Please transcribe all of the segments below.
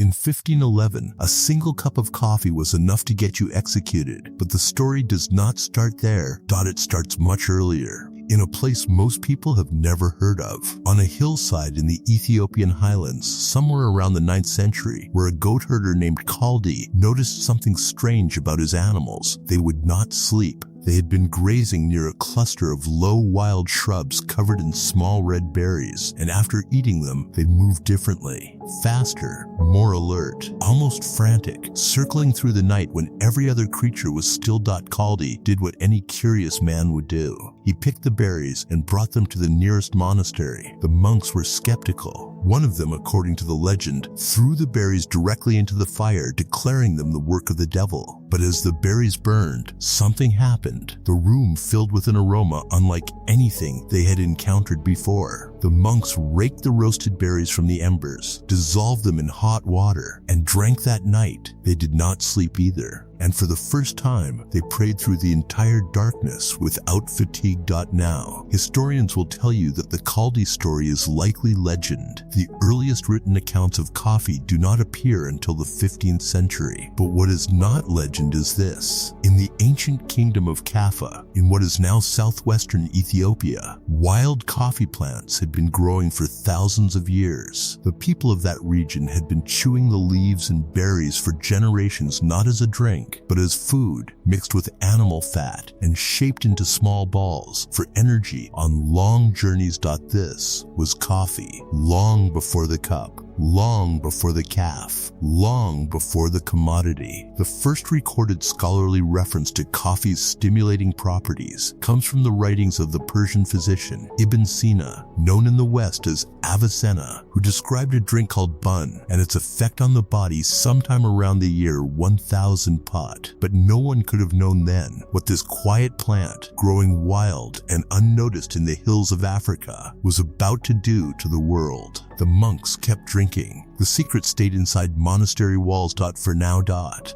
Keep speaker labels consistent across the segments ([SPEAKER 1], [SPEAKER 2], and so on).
[SPEAKER 1] In 1511, a single cup of coffee was enough to get you executed, but the story does not start there. It starts much earlier, in a place most people have never heard of. On a hillside in the Ethiopian highlands, somewhere around the 9th century, where a goat herder named Kaldi noticed something strange about his animals. They would not sleep. They had been grazing near a cluster of low wild shrubs covered in small red berries, and after eating them, they moved differently, faster, more alert, almost frantic, circling through the night when every other creature was still. Kaldi did what any curious man would do. He picked the berries and brought them to the nearest monastery. The monks were skeptical. One of them, according to the legend, threw the berries directly into the fire, declaring them the work of the devil. But as the berries burned, something happened. The room filled with an aroma unlike anything they had encountered before. The monks raked the roasted berries from the embers, dissolved them in hot water, and drank that night. They did not sleep either. And for the first time, they prayed through the entire darkness without fatigue. Now, historians will tell you that the Kaldi story is likely legend. The earliest written accounts of coffee do not appear until the 15th century. But what is not legend is this. In the ancient kingdom of Kaffa, in what is now southwestern Ethiopia, wild coffee plants had been growing for thousands of years. The people of that region had been chewing the leaves and berries for generations, not as a drink, but as food, mixed with animal fat and shaped into small balls for energy on long journeys. This was coffee, long before the cup, long before the calf, long before the commodity. The first recorded scholarly reference to coffee's stimulating properties comes from the writings of the Persian physician Ibn Sina, known in the West as Avicenna, who described a drink called bun and its effect on the body sometime around the year 1000 pot. But no one could have known then what this quiet plant, growing wild and unnoticed in the hills of Africa, was about to do to the world. The monks kept drinking. The secret stayed inside monastery walls. For now,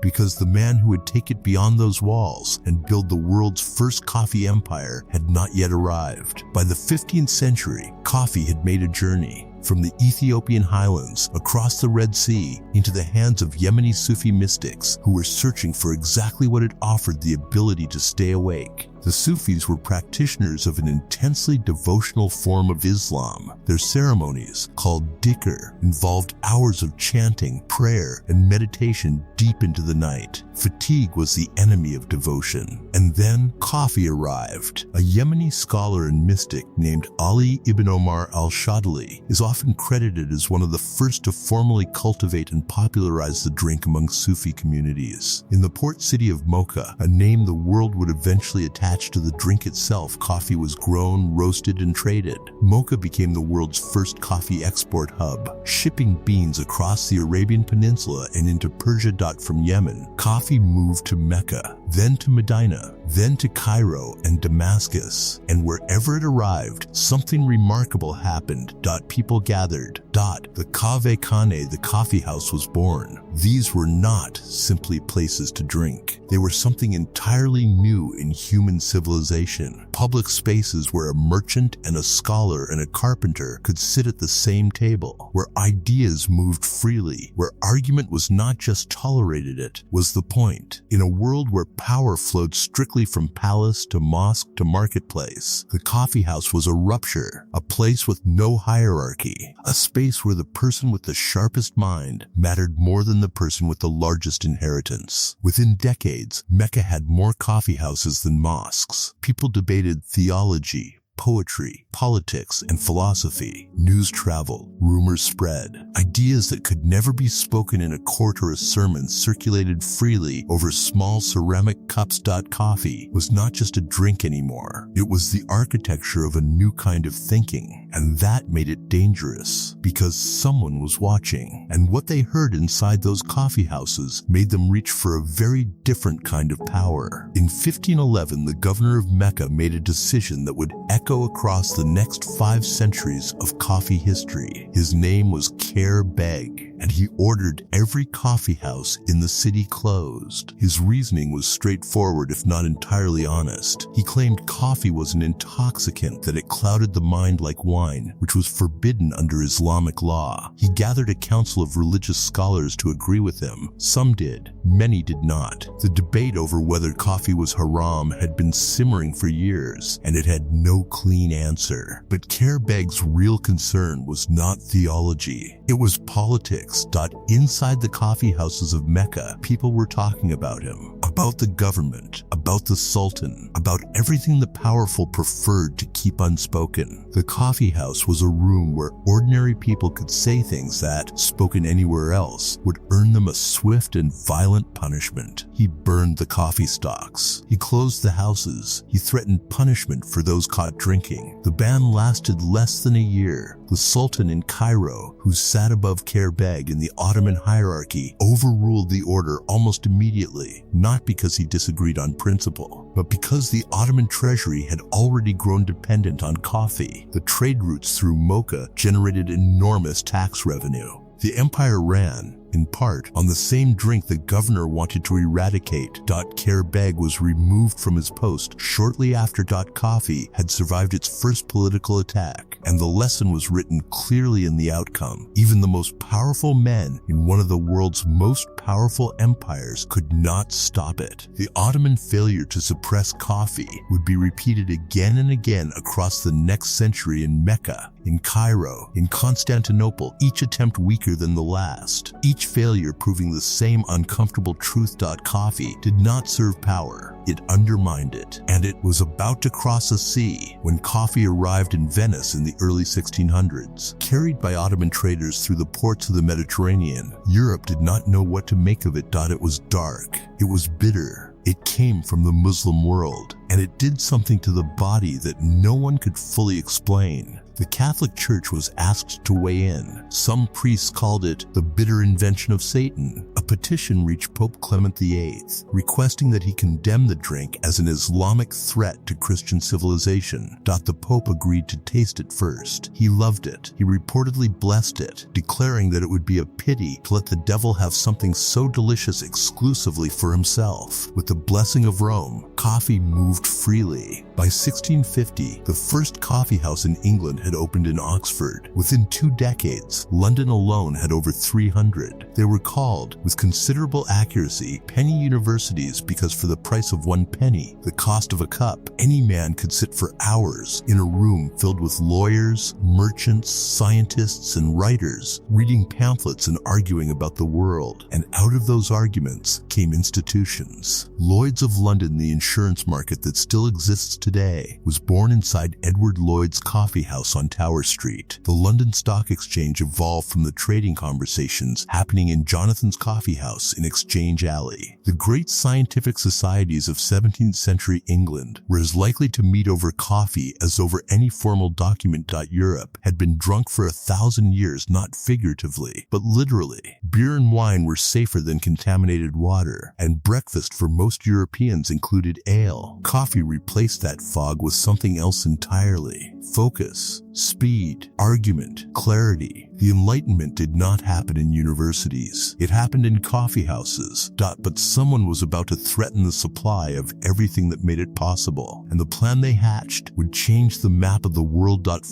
[SPEAKER 1] because the man who would take it beyond those walls and build the world's first coffee empire had not yet arrived. By the 15th century, coffee had made a journey from the Ethiopian highlands across the Red Sea into the hands of Yemeni Sufi mystics who were searching for exactly what it offered: the ability to stay awake. The Sufis were practitioners of an intensely devotional form of Islam. Their ceremonies, called dhikr, involved hours of chanting, prayer, and meditation deep into the night. Fatigue was the enemy of devotion. And then coffee arrived. A Yemeni scholar and mystic named Ali ibn Omar al-Shadili is often credited as one of the first to formally cultivate and popularize the drink among Sufi communities. In the port city of Mocha, a name the world would eventually attach to the drink itself, coffee was grown, roasted, and traded. Mocha became the world's first coffee export hub, shipping beans across the Arabian Peninsula and into Persia. From Yemen, coffee moved to Mecca, then to Medina, then to Cairo and Damascus. And wherever it arrived, something remarkable happened. People gathered. The Kave Khane, the coffee house, was born. These were not simply places to drink. They were something entirely new in human civilization. Public spaces where a merchant and a scholar and a carpenter could sit at the same table, where ideas moved freely, where argument was not just tolerated, it was the point. In a world where power flowed strictly from palace to mosque to marketplace, the coffee house was a rupture, a place with no hierarchy, a space where the person with the sharpest mind mattered more than the person with the largest inheritance. Within decades, Mecca had more coffee houses than mosques. People debated theology, poetry, politics, and philosophy. News traveled, rumors spread. Ideas that could never be spoken in a court or a sermon circulated freely over small ceramic cups. Coffee was not just a drink anymore. It was the architecture of a new kind of thinking, and that made it dangerous because someone was watching. And what they heard inside those coffee houses made them reach for a very different kind of power. In 1511, the governor of Mecca made a decision that would echo echo across the next 5 centuries of coffee history. His name was Care Beg, and he ordered every coffee house in the city closed. His reasoning was straightforward, if not entirely honest. He claimed coffee was an intoxicant, that it clouded the mind like wine, which was forbidden under Islamic law. He gathered a council of religious scholars to agree with him. Some did, many did not. The debate over whether coffee was haram had been simmering for years, and it had no clean answer. But Care Beg's real concern was not theology. It was politics. Inside the coffee houses of Mecca, people were talking about him, about the government, about the Sultan, about everything the powerful preferred to keep unspoken. The coffee house was a room where ordinary people could say things that, spoken anywhere else, would earn them a swift and violent punishment. He burned the coffee stalks. He closed the houses. He threatened punishment for those caught drinking. The ban lasted less than a year. The Sultan in Cairo, who sat above Care Beg in the Ottoman hierarchy, overruled the order almost immediately, not because he disagreed on principle, but because the Ottoman treasury had already grown dependent on coffee. The trade routes through Mocha generated enormous tax revenue. The empire ran, in part, on the same drink the governor wanted to eradicate. Care Beg was removed from his post shortly after Coffee had survived its first political attack, and the lesson was written clearly in the outcome. Even the most powerful men in one of the world's most powerful empires could not stop it. The Ottoman failure to suppress coffee would be repeated again and again across the next century in Mecca, in Cairo, in Constantinople, each attempt weaker than the last. Each failure proving the same uncomfortable truth. Coffee did not serve power, it undermined it, and it was about to cross a sea when coffee arrived in Venice in the early 1600s. Carried by Ottoman traders through the ports of the Mediterranean, Europe did not know what to make of it. It was dark, it was bitter, it came from the Muslim world, and it did something to the body that no one could fully explain. The Catholic Church was asked to weigh in. Some priests called it the bitter invention of Satan. A petition reached Pope Clement VIII, requesting that he condemn the drink as an Islamic threat to Christian civilization. The Pope agreed to taste it first. He loved it. He reportedly blessed it, declaring that it would be a pity to let the devil have something so delicious exclusively for himself. With the blessing of Rome, coffee moved freely. By 1650, the first coffee house in England had opened in Oxford. Within 2 decades, London alone had over 300. They were called, with considerable accuracy, penny universities because for the price of 1 penny, the cost of a cup, any man could sit for hours in a room filled with lawyers, merchants, scientists, and writers, reading pamphlets and arguing about the world. And out of those arguments came institutions. Lloyd's of London, the insurance market that still exists today, was born inside Edward Lloyd's coffee house on Tower Street. The London Stock Exchange evolved from the trading conversations happening in Jonathan's Coffee House in Exchange Alley. The great scientific societies of 17th century England were as likely to meet over coffee as over any formal document. Europe had been drunk for 1,000 years, not figuratively, but literally. Beer and wine were safer than contaminated water, and breakfast for most Europeans included ale. Coffee replaced that fog with something else entirely. Focus, speed, argument, clarity. The Enlightenment did not happen in universities. It happened in coffee houses. But someone was about to threaten the supply of everything that made it possible, and the plan they hatched would change the map of the world.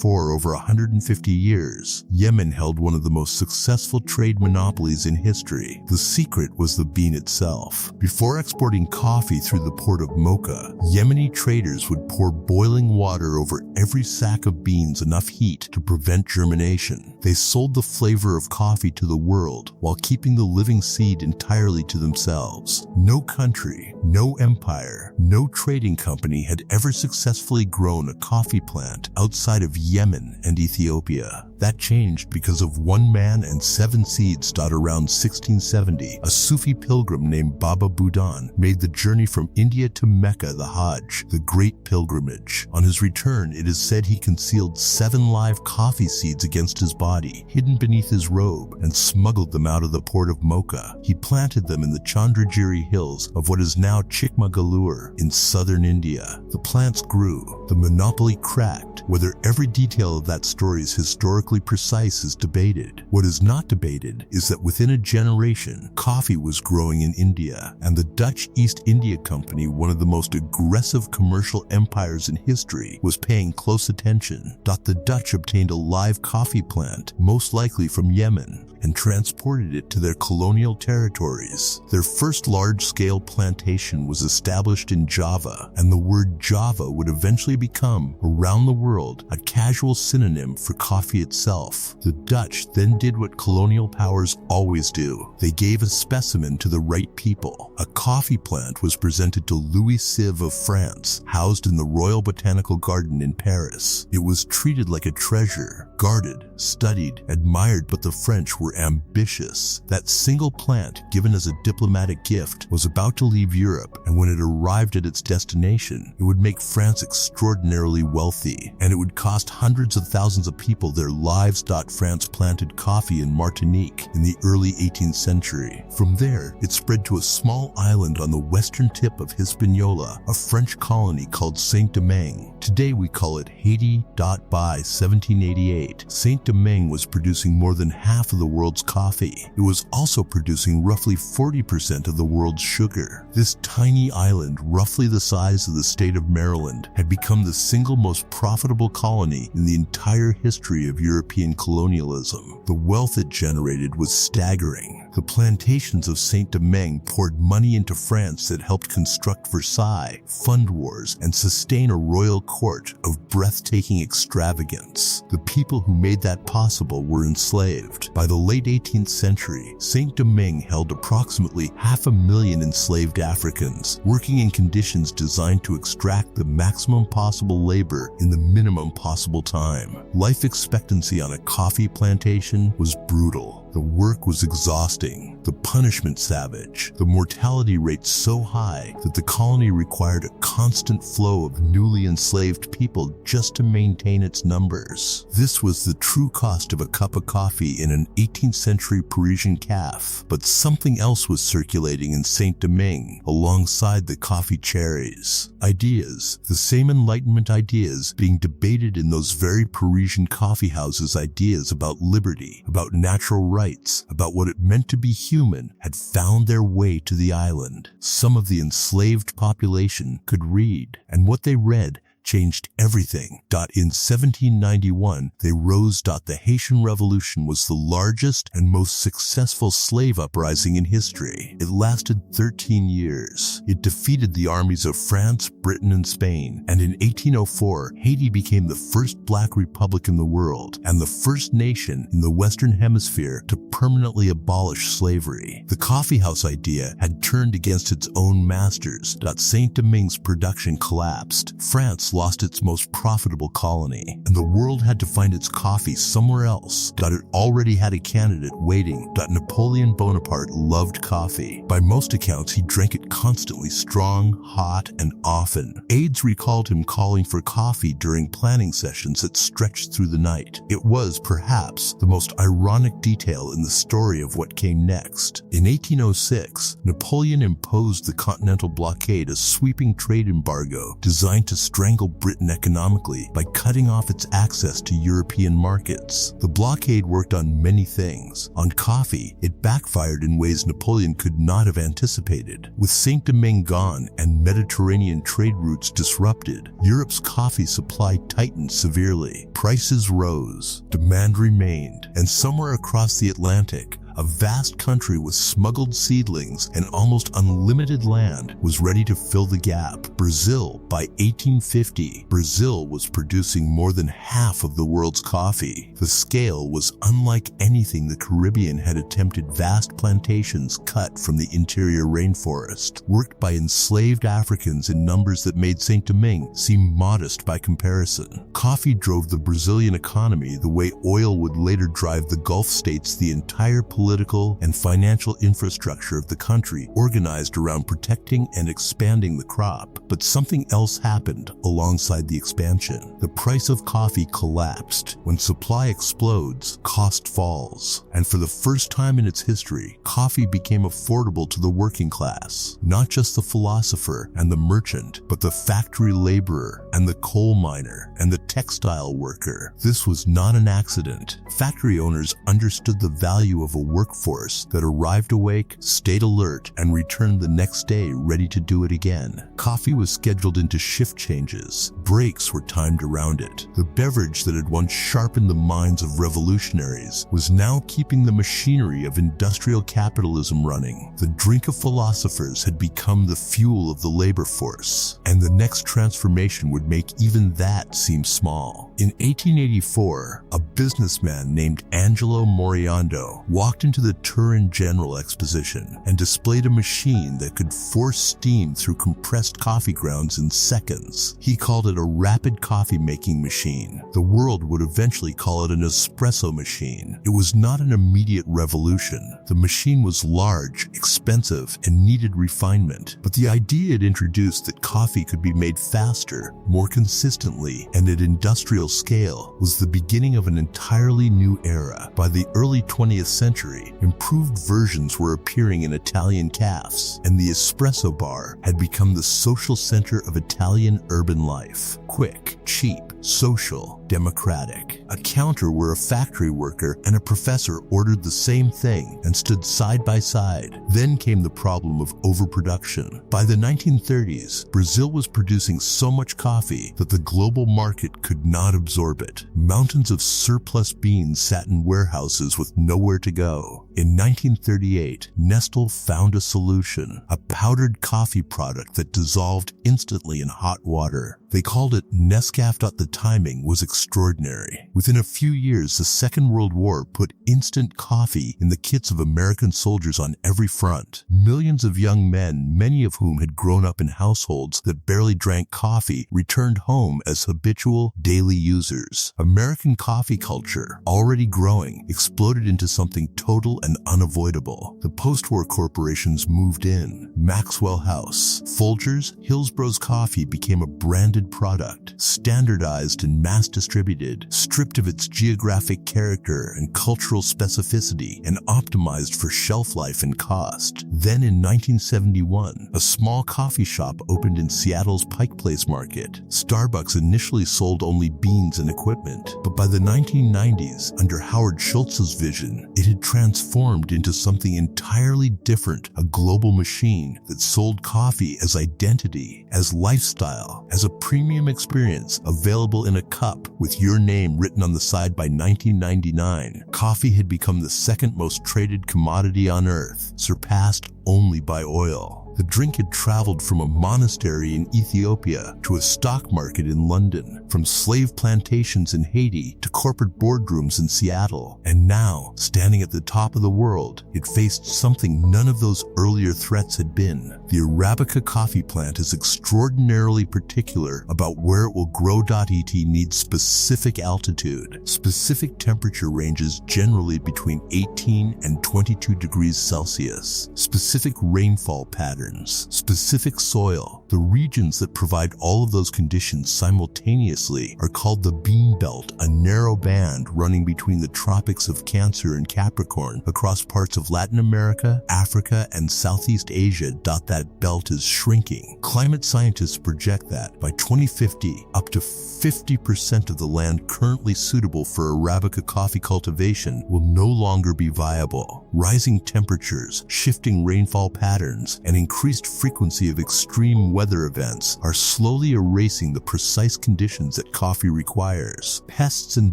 [SPEAKER 1] For over 150 years, Yemen held one of the most successful trade monopolies in history. The secret was the bean itself. Before exporting coffee through the port of Mocha, Yemeni traders would pour boiling water over every sack of beans, enough heat to prevent germination. They sold the flavor of coffee to the world while keeping the living seed entirely to themselves. No country, no empire, no trading company had ever successfully grown a coffee plant outside of Yemen and Ethiopia. That changed because of 1 man and 7 seeds. Around 1670, a Sufi pilgrim named Baba Budan made the journey from India to Mecca, the Hajj, the great pilgrimage. On his return, it is said he concealed 7 live coffee seeds against his body, hidden beneath his robe, and smuggled them out of the port of Mocha. He planted them in the Chandragiri hills of what is now Chikmagalur in southern India. The plants grew. The monopoly cracked. Whether every detail of that story is historically precise is debated. What is not debated is that within a generation, coffee was growing in India, and the Dutch East India Company, one of the most aggressive commercial empires in history, was paying close attention. The Dutch obtained a live coffee plant, most likely from Yemen, and transported it to their colonial territories. Their first large-scale plantation was established in Java, and the word Java would eventually become, around the world, a casual synonym for coffee itself. The Dutch then did what colonial powers always do. They gave a specimen to the right people. A coffee plant was presented to Louis Sive of France, housed in the Royal Botanical Garden in Paris. It was treated like a treasure, guarded, studied, admired, but the French were ambitious. That single plant, given as a diplomatic gift, was about to leave Europe, and when it arrived at its destination, it would make France extraordinarily wealthy, and it would cost hundreds of thousands of people their lives. France planted coffee in Martinique in the early 18th century. From there, it spread to a small island on the western tip of Hispaniola, a French colony called Saint-Domingue. Today we call it Haiti. By 1788, Saint-Domingue was producing more than half of the world's coffee. It was also producing roughly 40% of the world's sugar. This tiny island, roughly the size of the state of Maryland, had become the single most profitable colony in the entire history of European colonialism. The wealth it generated was staggering. The plantations of Saint-Domingue poured money into France that helped construct Versailles, fund wars, and sustain a royal court of breathtaking extravagance. The people who made that possible were enslaved. By the late 18th century, Saint-Domingue held approximately 500,000 enslaved Africans, working in conditions designed to extract the maximum possible labor in the minimum possible time. Life expectancy on a coffee plantation was brutal. The work was exhausting, the punishment savage, the mortality rate so high that the colony required a constant flow of newly enslaved people just to maintain its numbers. This was the true cost of a cup of coffee in an 18th century Parisian cafe. But something else was circulating in Saint-Domingue alongside the coffee cherries. Ideas, the same Enlightenment ideas being debated in those very Parisian coffee houses. Ideas about liberty, about natural rights, about what it meant to be human had found their way to the island. Some of the enslaved population could read, and what they read changed everything. In 1791, they rose. The Haitian Revolution was the largest and most successful slave uprising in history. It lasted 13 years. It defeated the armies of France, Britain, and Spain, and in 1804, Haiti became the first black republic in the world and the first nation in the Western Hemisphere to permanently abolish slavery. The coffeehouse idea had turned against its own masters. Saint-Domingue's production collapsed. France lost its most profitable colony, and the world had to find its coffee somewhere else. It already had a candidate waiting. Napoleon Bonaparte loved coffee. By most accounts, he drank it constantly, strong, hot, and often. Aides recalled him calling for coffee during planning sessions that stretched through the night. It was, perhaps, the most ironic detail in the story of what came next. In 1806, Napoleon imposed the Continental Blockade, a sweeping trade embargo designed to strangle Britain economically by cutting off its access to European markets. The blockade worked on many things. On coffee, it backfired in ways Napoleon could not have anticipated. With Saint-Domingue gone and Mediterranean trade routes disrupted, Europe's coffee supply tightened severely. Prices rose, demand remained, and somewhere across the Atlantic, a vast country with smuggled seedlings and almost unlimited land was ready to fill the gap. Brazil, by 1850, Brazil was producing more than half of the world's coffee. The scale was unlike anything the Caribbean had attempted. Vast plantations cut from the interior rainforest, worked by enslaved Africans in numbers that made Saint-Domingue seem modest by comparison. Coffee drove the Brazilian economy the way oil would later drive the Gulf states. The entire political political, and financial infrastructure of the country organized around protecting and expanding the crop. But something else happened alongside the expansion. The price of coffee collapsed. When supply explodes, cost falls. And for the first time in its history, coffee became affordable to the working class. Not just the philosopher and the merchant, but the factory laborer and the coal miner and the textile worker. This was not an accident. Factory owners understood the value of a workforce that arrived awake, stayed alert, and returned the next day ready to do it again. Coffee was scheduled into shift changes. Breaks were timed around it. The beverage that had once sharpened the minds of revolutionaries was now keeping the machinery of industrial capitalism running. The drink of philosophers had become the fuel of the labor force, and the next transformation would make even that seem small. In 1884, a businessman named Angelo Moriando walked into the Turin General Exposition and displayed a machine that could force steam through compressed coffee grounds in seconds. He called it a rapid coffee making machine. The world would eventually call it an espresso machine. It was not an immediate revolution. The machine was large, expensive, and needed refinement. But the idea it introduced that coffee could be made faster, more consistently, and at industrial scale was the beginning of an entirely new era. By the early 20th century, improved versions were appearing in Italian cafes, and the espresso bar had become the social center of Italian urban life. Quick, cheap, social, democratic. A counter where a factory worker and a professor ordered the same thing and stood side by side. Then came the problem of overproduction. By the 1930s, Brazil was producing so much coffee that the global market could not absorb it. Mountains of surplus beans sat in warehouses with nowhere to go. In 1938, Nestle found a solution, a powdered coffee product that dissolved instantly in hot water. They called it Nescafé. The timing was extraordinary. Within a few years, the Second World War put instant coffee in the kits of American soldiers on every front. Millions of young men, many of whom had grown up in households that barely drank coffee, returned home as habitual daily users. American coffee culture, already growing, exploded into something total and unavoidable. The post-war corporations moved in. Maxwell House, Folgers, Hillsborough's coffee became a branded product, standardized and mass-distributed, stripped of its geographic character and cultural specificity, and optimized for shelf life and cost. Then in 1971, a small coffee shop opened in Seattle's Pike Place market. Starbucks initially sold only beans and equipment, but by the 1990s, under Howard Schultz's vision, it had transformed into something entirely different, a global machine that sold coffee as identity, as lifestyle, as a premium experience available in a cup with your name written on the side. By 1999, coffee had become the second most traded commodity on earth, surpassed only by oil. The drink had traveled from a monastery in Ethiopia to a stock market in London, from slave plantations in Haiti to corporate boardrooms in Seattle. And now, standing at the top of the world, it faced something none of those earlier threats had been. The Arabica coffee plant is extraordinarily particular about where it will grow. Et needs specific altitude, specific temperature ranges generally between 18 and 22 degrees Celsius, specific rainfall patterns, specific soil. The regions that provide all of those conditions simultaneously are called the bean belt, a narrow band running between the tropics of Cancer and Capricorn across parts of Latin America, Africa, and Southeast Asia. That belt is shrinking. Climate scientists project that by 2050, up to 50% of the land currently suitable for Arabica coffee cultivation will no longer be viable. Rising temperatures, shifting rainfall patterns, and increased frequency of extreme weather events are slowly erasing the precise conditions that coffee requires. Pests and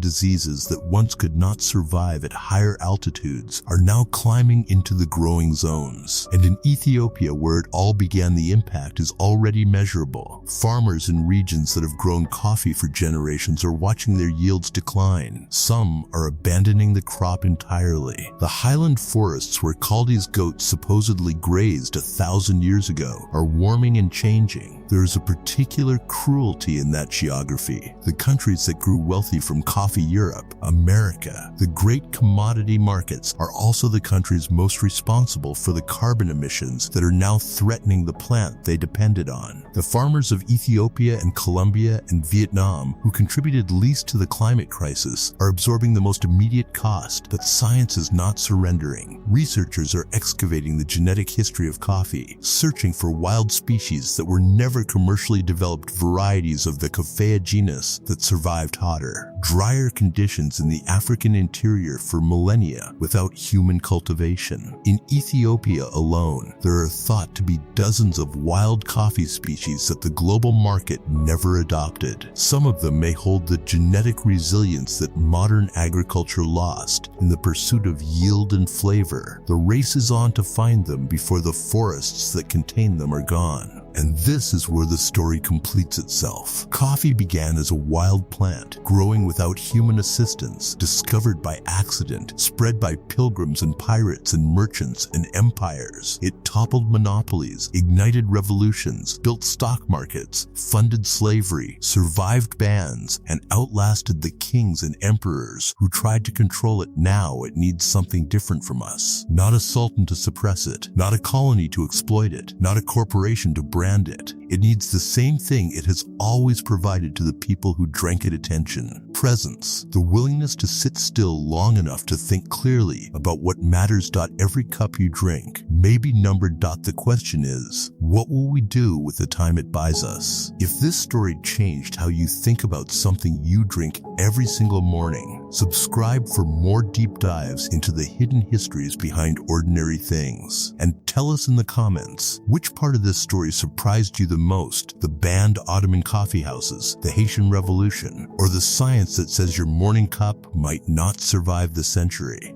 [SPEAKER 1] diseases that once could not survive at higher altitudes are now climbing into the growing zones. And in Ethiopia, where it all began, the impact is already measurable. Farmers in regions that have grown coffee for generations are watching their yields decline. Some are abandoning the crop entirely. The highland forests where Chaldees goats supposedly grazed 1,000 years ago are warming and changing. There is a particular cruelty in that geography. The countries that grew wealthy from coffee, Europe, America, the great commodity markets, are also the countries most responsible for the carbon emissions that are now threatening the plant they depended on. The farmers of Ethiopia and Colombia and Vietnam, who contributed least to the climate crisis, are absorbing the most immediate cost, but science is not surrendering. Researchers are excavating the genetic history of coffee, searching for wild species that were never commercially developed varieties of the Coffea genus that survived hotter, drier conditions in the African interior for millennia without human cultivation. In Ethiopia alone, there are thought to be dozens of wild coffee species that the global market never adopted. Some of them may hold the genetic resilience that modern agriculture lost in the pursuit of yield and flavor. The race is on to find them before the forests that contain them are gone. And this is where the story completes itself. Coffee began as a wild plant, growing without human assistance, discovered by accident, spread by pilgrims and pirates and merchants and empires. It toppled monopolies, ignited revolutions, built stock markets, funded slavery, survived bans, and outlasted the kings and emperors who tried to control it. Now it needs something different from us. Not a sultan to suppress it, not a colony to exploit it, not a corporation to brand it. It needs the same thing it has always provided to the people who drank it: attention, presence, the willingness to sit still long enough to think clearly about what matters. Every cup you drink may be numbered. The question is, what will we do with the time it buys us? If this story changed how you think about something you drink every single morning, subscribe for more deep dives into the hidden histories behind ordinary things. And tell us in the comments, which part of this story surprised you the most? The banned Ottoman coffee houses, the Haitian Revolution, or the science that says your morning cup might not survive the century?